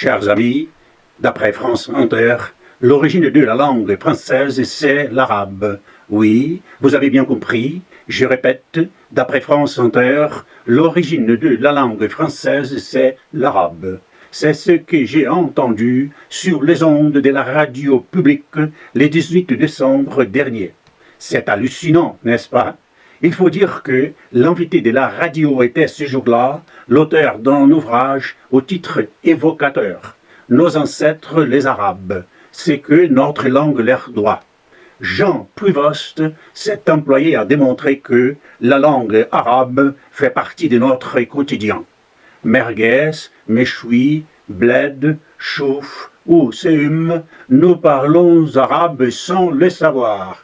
Chers amis, d'après France Inter, l'origine de la langue française, c'est l'arabe. Oui, vous avez bien compris, je répète, d'après France Inter, l'origine de la langue française, c'est l'arabe. C'est ce que j'ai entendu sur les ondes de la radio publique le 18 décembre dernier. C'est hallucinant, n'est-ce pas? Il faut dire que l'invité de la radio était ce jour-là l'auteur d'un ouvrage au titre évocateur. Nos ancêtres les Arabes, c'est que notre langue leur doit. Jean Prouvost s'est employé à démontrer que la langue arabe fait partie de notre quotidien. Merguez, méchoui, bled, chouf ou séum, nous parlons arabe sans le savoir.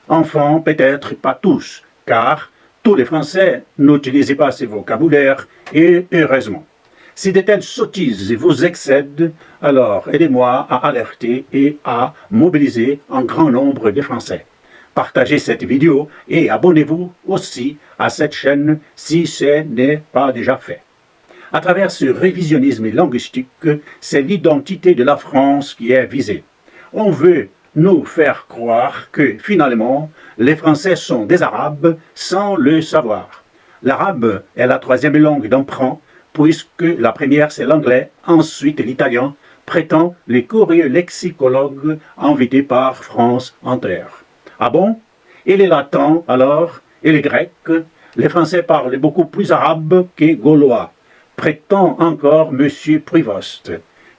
Enfants, peut-être pas tous, car tous les Français n'utilisaient pas ce vocabulaire, et heureusement. Si de telles sottises vous excèdent, alors aidez-moi à alerter et à mobiliser un grand nombre de Français. Partagez cette vidéo et abonnez-vous aussi à cette chaîne si ce n'est pas déjà fait. À travers ce révisionnisme linguistique, c'est l'identité de la France qui est visée. On veut nous faire croire que, finalement, les Français sont des Arabes sans le savoir. L'arabe est la troisième langue d'emprunt, puisque la première c'est l'anglais, ensuite l'italien, prétend les curieux lexicologues invités par France Inter. Ah bon? Et les latins alors? Et les grecs? Les Français parlent beaucoup plus arabe que gaulois, prétend encore M. Prouvost.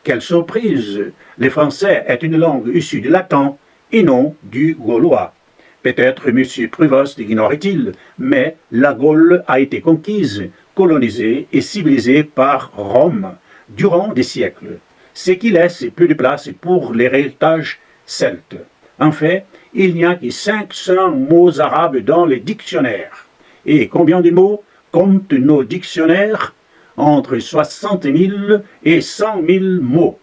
Quelle surprise! Le français est une langue issue du latin et non du gaulois. Peut-être M. Prouvost ignorait-il, mais la Gaule a été conquise, colonisée et civilisée par Rome durant des siècles, ce qui laisse peu de place pour l'héritage celte. En fait, il n'y a que 500 mots arabes dans les dictionnaires. Et combien de mots comptent nos dictionnaires? Entre 60 000 et 100 000 mots.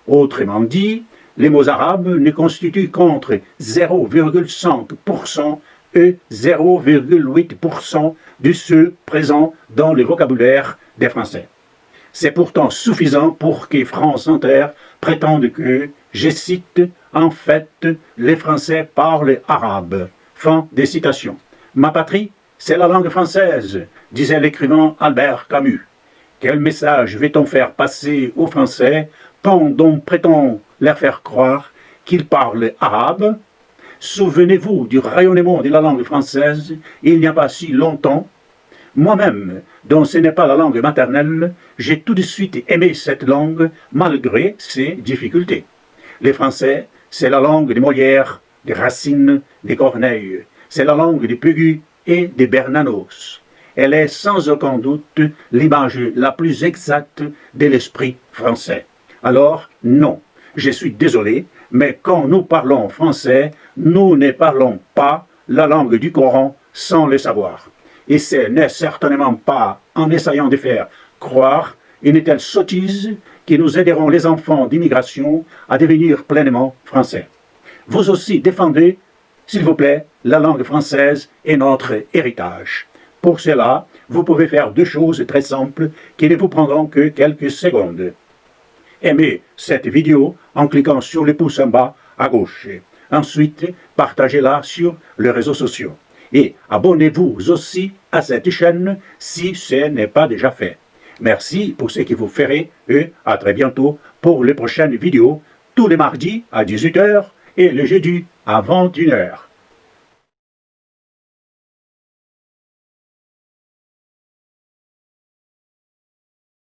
Autrement dit, les mots arabes ne constituent qu'entre 0,5% et 0,8% de ceux présents dans le vocabulaire des Français. C'est pourtant suffisant pour que France Inter prétende que, je cite, « En fait, les Français parlent arabe ». Fin des citations. Ma patrie, c'est la langue française, disait l'écrivain Albert Camus. Quel message veut-on faire passer aux Français quand on prétend leur faire croire qu'ils parlent arabe? Souvenez-vous du rayonnement de la langue française il n'y a pas si longtemps. Moi-même, dont ce n'est pas la langue maternelle, j'ai tout de suite aimé cette langue malgré ses difficultés. Les Français, c'est la langue de Molière, des Racine, des Corneille. C'est la langue des Pégu et des Bernanos. Elle est sans aucun doute l'image la plus exacte de l'esprit français. Alors, non, je suis désolé, mais quand nous parlons français, nous ne parlons pas la langue du Coran sans le savoir. Et ce n'est certainement pas en essayant de faire croire une telle sottise que nous aiderons les enfants d'immigration à devenir pleinement français. Vous aussi défendez, s'il vous plaît, la langue française et notre héritage. Pour cela, vous pouvez faire deux choses très simples qui ne vous prendront que quelques secondes. Aimez cette vidéo en cliquant sur le pouce en bas à gauche. Ensuite, partagez-la sur les réseaux sociaux. Et abonnez-vous aussi à cette chaîne si ce n'est pas déjà fait. Merci pour ce que vous ferez et à très bientôt pour les prochaines vidéos, tous les mardis à 18 h et le jeudi à 21 h.